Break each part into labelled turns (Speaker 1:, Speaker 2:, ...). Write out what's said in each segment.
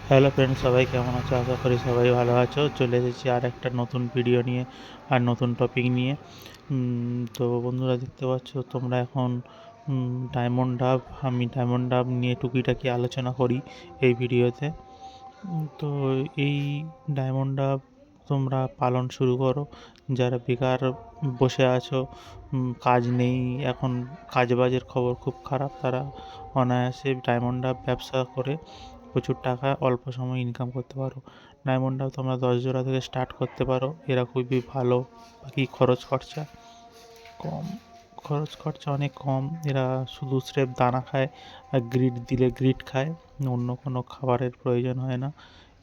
Speaker 1: Hello friend, সবাই কেমন আছো? আশা করি সবাই ভালো আছো। চলে এসেছি আর একটা নতুন ভিডিও নিয়ে আর নতুন টপিক নিয়ে। তো বন্ধুরা, দেখতে পাচ্ছ তোমরা এখন ডায়মন্ড ডাব, আমি ডায়মন্ড ডাব নিয়ে টুকিটাকি আলোচনা করি এই ভিডিওতে। তো এই ডায়মন্ড ডাব তোমরা পালন শুরু করো। যারা বেকার বসে আছো, কাজ নেই এখন, কাজ বাজের খবর খুব খারাপ, তারা অনায়াসে ডায়মন্ড ডাব ব্যবসা করে প্রচুর টাকা অল্প সময়ে ইনকাম করতে পারো। ডায়মন্ড ডাব তোমরা 10 জোড়া থেকে স্টার্ট করতে পারো। এরা খুবই ভালো বাকি খরচ খরচা কম, খরচ খরচা অনেক কম। এরা শুধু স্রেফ দানা খায় আর গ্রিড দিলে গ্রিড খায়, অন্য কোনো খাবারের প্রয়োজন হয় না।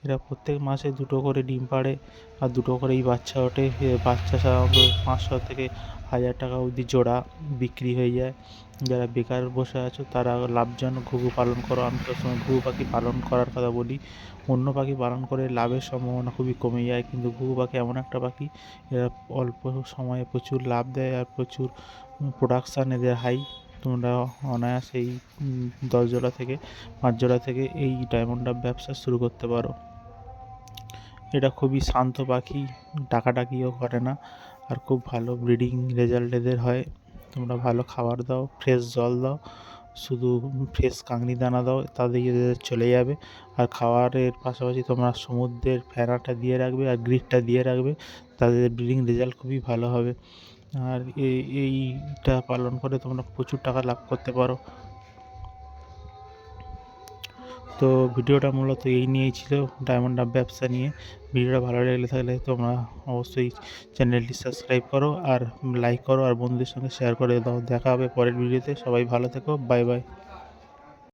Speaker 1: এরা প্রত্যেক মাসে 2টো করে ডিম পাড়ে আর 2টো করেই বাচ্চা ওঠে। বাচ্চা সাধারণত 500 থেকে 1000 টাকা অবধি জোড়া বিক্রি হয়ে যায়। যারা বেকার বসে আছো তারা লাভজনক ঘুঘু পালন করো। আমি সবসময় ঘুঘু পাখি পালন করার কথা বলি। অন্য পাখি পালন করে লাভের সম্ভাবনা খুবই কমে যায়, কিন্তু ঘুঘু পাখি এমন একটা পাখি, এরা অল্প সময়ে প্রচুর লাভ দেয় আর প্রচুর প্রোডাকশান এদের হাই। তোমরা অনায়াসে এই 10 জোড়া থেকে 5 জোড়া থেকে এই ডায়মন্ড ডাব ব্যবসা শুরু করতে পারো। এটা খুবই শান্ত পাখি, ডাকাডাকিও করে না, আর খুব ভালো ব্রিডিং রেজাল্ট এদের হয়। তোমরা ভালো খাবার দাও, ফ্রেশ জল দাও, শুধু ফ্রেশ কাংনি দানা দাও, তাদের এদের চলে যাবে। আর খাবারের পাশাপাশি তোমরা সমুদ্রের ফেনাটা দিয়ে রাখবে আর গ্রিডটা দিয়ে রাখবে, তাদের ব্রিডিং রেজাল্ট খুবই ভালো হবে। আর এইটা পালন করে তোমরা প্রচুর টাকা লাভ করতে পারো। তো ভিডিওটা মূলত এই নিয়েই ছিল, ডায়মন্ড ডাব ব্যবসা নিয়ে। ভিডিওটা ভালো লেগে থাকলে তোমরা অবশ্যই চ্যানেলটি সাবস্ক্রাইব করো আর লাইক করো আর বন্ধুদের সঙ্গে শেয়ার করে দাও। দেখা হবে পরের ভিডিওতে। সবাই ভালো থেকো, বাই বাই।